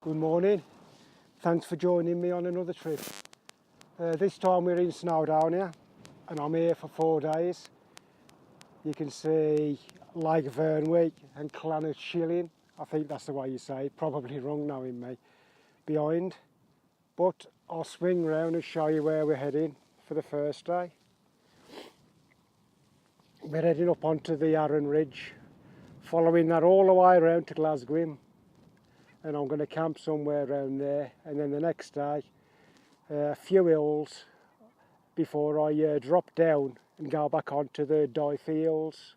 Good morning, thanks for joining me on another trip. This time we're in Snowdonia and I'm here for 4 days. You can see Lake Vyrnwy and Llanwrtshilyn, I think that's the way you say it, probably wrong knowing me, behind. But I'll swing round and show you where we're heading for the first day. We're heading up onto the Arans Ridge, following that all the way around to Glasgow, and I'm going to camp somewhere around there, and then the next day a few hills before I drop down and go back onto the Dyfi hills.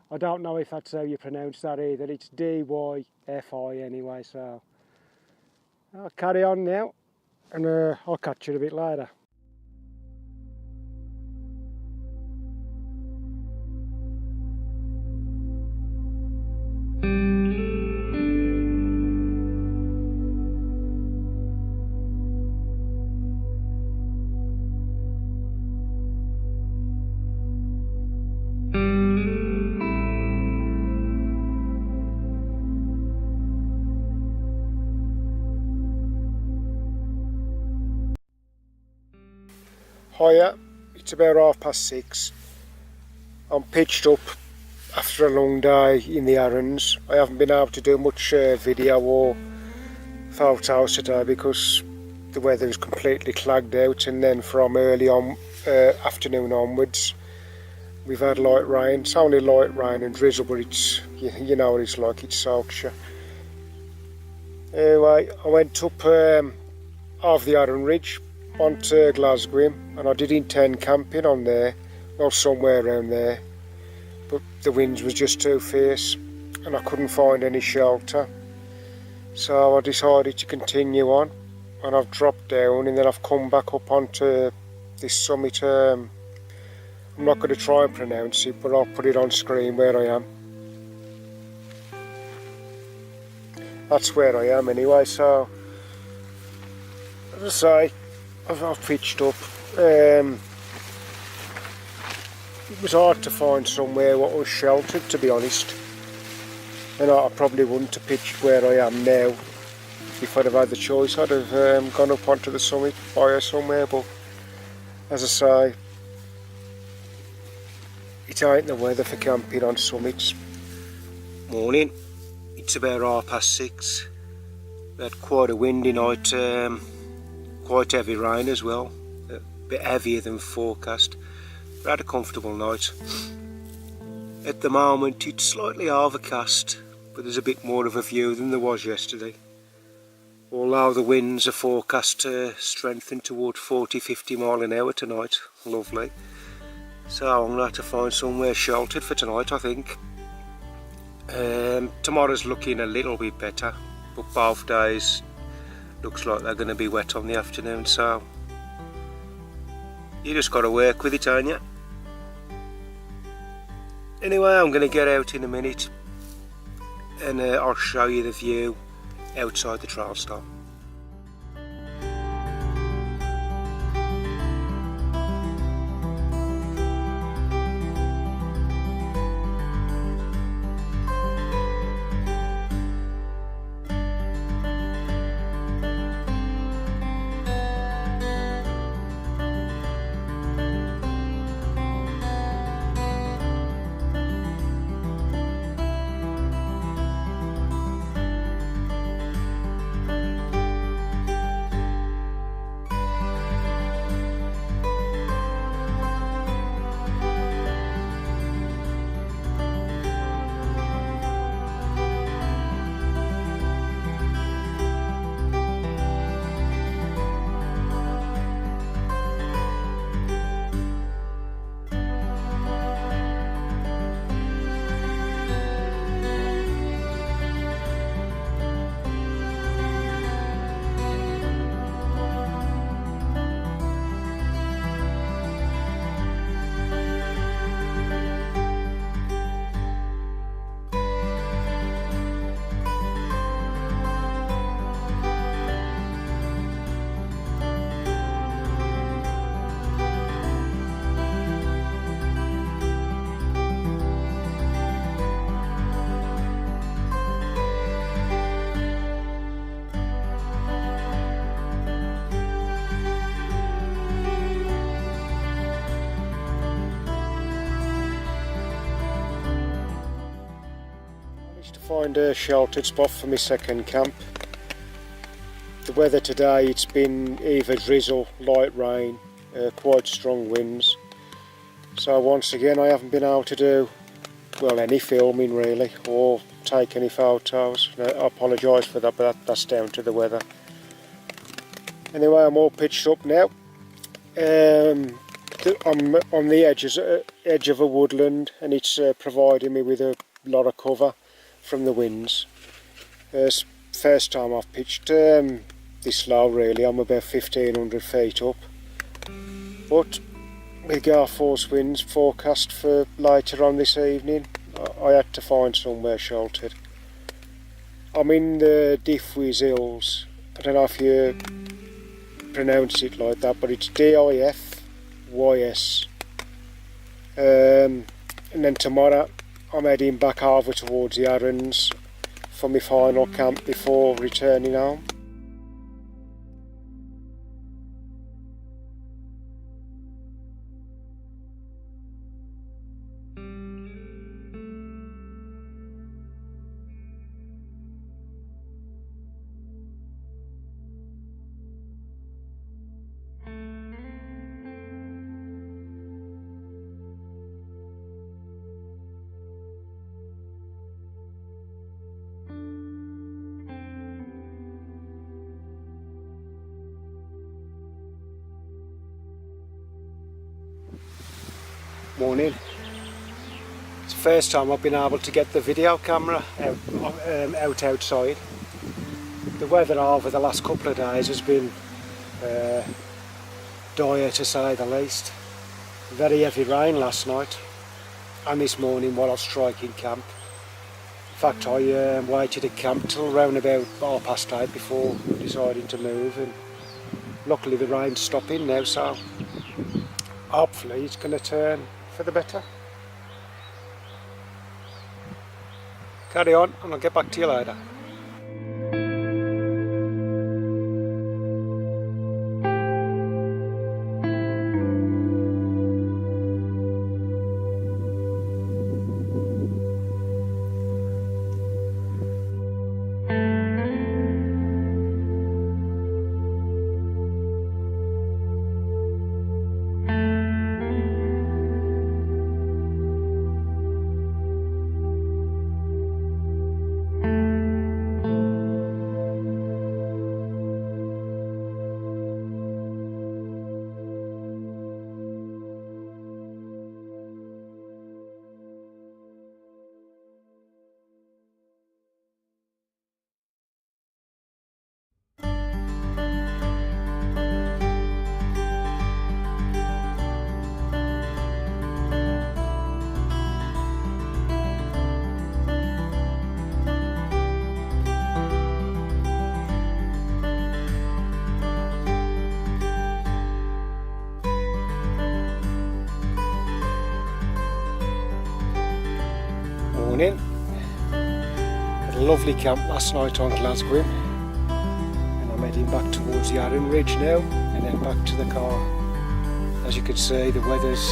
I don't know if that's how you pronounce that either, it's D-Y-F-I anyway, so I'll carry on now and I'll catch you a bit later. Hiya, it's about 6:30. I'm pitched up after a long day in the Arans. I haven't been able to do much video or photos today because the weather is completely clagged out, and then from early on afternoon onwards we've had light rain. It's only light rain and drizzle, but it's, you know what it's like, it soaks you. Anyway, I went up off the Arans Ridge onto Glasgow, and I did intend camping on there, well, somewhere around there, but the winds was just too fierce and I couldn't find any shelter, so I decided to continue on, and I've dropped down and then I've come back up onto this summit. I'm not going to try and pronounce it, but I'll put it on screen where I am. That's where I am anyway, so as I say, I've pitched up. It was hard to find somewhere what was sheltered, to be honest, and I probably wouldn't have pitched where I am now. If I'd have had the choice, I'd have gone up onto the summit higher somewhere, but as I say, it ain't the weather for camping on summits. Morning, it's about 6:30. We had quite a windy night, quite heavy rain as well, a bit heavier than forecast. We had a comfortable night. At the moment it's slightly overcast, but there's a bit more of a view than there was yesterday, although the winds are forecast to strengthen toward 40-50 mile an hour tonight. Lovely. So I'm going to have to find somewhere sheltered for tonight, I think. Tomorrow's looking a little bit better, but both days looks like they're going to be wet on the afternoon, so you just got to work with it, ain't you? Anyway, I'm going to get out in a minute and I'll show you the view outside the trail stop. Find a sheltered spot for my second camp. The weather today, it's been either drizzle, light rain, quite strong winds. So once again I haven't been able to do, well, any filming really, or take any photos. I apologise for that, but that's down to the weather. Anyway, I'm all pitched up now. I'm on the edge of a woodland, and it's providing me with a lot of cover from the winds. First time I've pitched this low really. I'm about 1500 feet up, but with gale force winds forecast for later on this evening, I had to find somewhere sheltered. I'm in the Dyfi hills. I don't know if you pronounce it like that, but it's Dyfys. And then tomorrow I'm heading back over towards the Arans for my final camp before returning home. Morning. It's the first time I've been able to get the video camera out outside. The weather over the last couple of days has been dire to say the least. Very heavy rain last night and this morning while I was striking camp. In fact, I waited at camp till around about 8:30 before deciding to move, and luckily the rain's stopping now, so hopefully it's going to turn for the better. Carry on and I'll get back to you later. Morning. Had a lovely camp last night on Glasgow, and I'm heading back towards the Arran Ridge now and then back to the car. As you can see, the weather's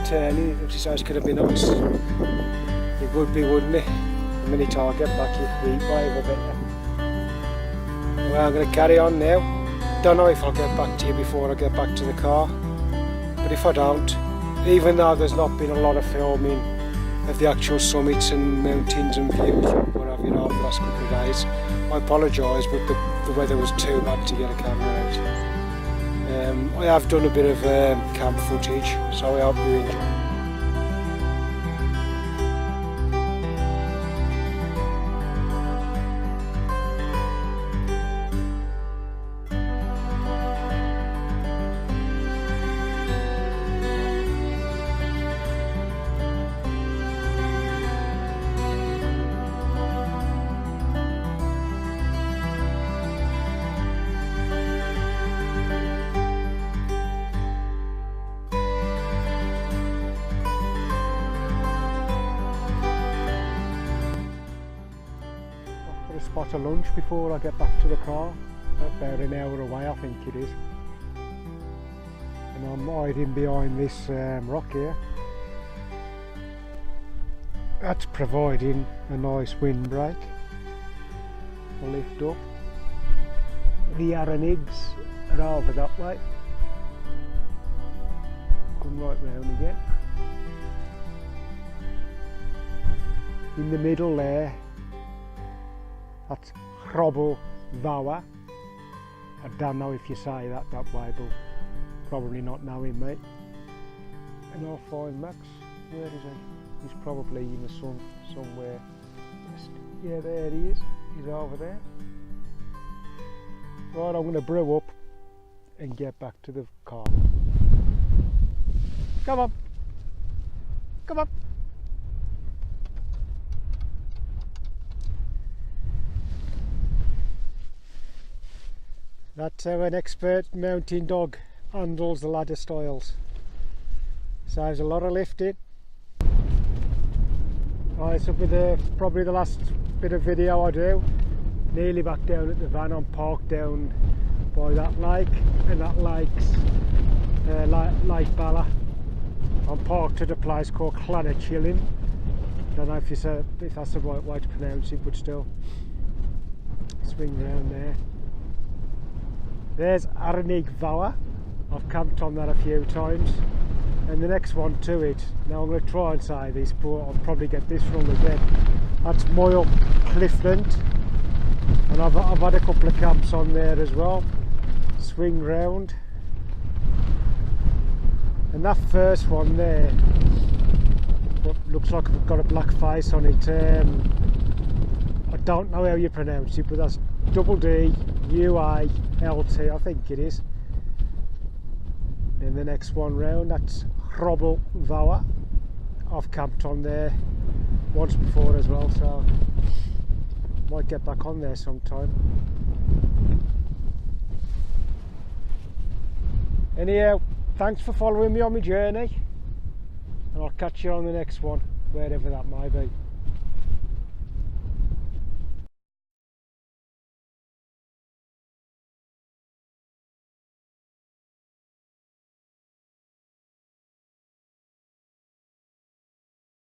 turning. It looks like it's going to be nice. It would be, wouldn't it? The minute I get back, the heat wave will better. Well, I'm going to carry on now. Don't know if I'll get back to you before I get back to the car, but if I don't, even though there's not been a lot of filming of the actual summits and mountains and views what have you know for the last couple of days, I apologise, but the weather was too bad to get a camera out. I have done a bit of camp footage, so I hope you enjoy. Spot of lunch before I get back to the car. About an hour away, I think it is. And I'm hiding behind this rock here. That's providing a nice windbreak. I'll lift up. The Arans are over that way. Come right round again. In the middle there, that's Snowdonia. I don't know if you say that way, but probably not knowing, mate. And I'll find Max. Where is he? He's probably in the sun somewhere. Yeah, there he is. He's over there. Right, I'm going to brew up and get back to the car. Come on. Come on. That's how an expert mountain dog handles the ladder styles. Saves a lot of lifting. Right, this will be probably the last bit of video I do. Nearly back down at the van. I'm parked down by that lake, and that lake's Lake Bala. I'm parked at a place called Chilling. Don't know if that's the right way to pronounce it, but still. Swing round there. There's Arans. I've camped on that a few times. And the next one to it, now I'm going to try and say this, but I'll probably get this wrong again. That's Moyle Cliffland. And I've had a couple of camps on there as well. Swing round. And that first one there, what looks like I've got a black face on it. I don't know how you pronounce it, but that's DUALT, I think it is. Then the next one round, that's Snowdonia. I've camped on there once before as well, so might get back on there sometime. Anyhow, thanks for following me on my journey, and I'll catch you on the next one, wherever that may be.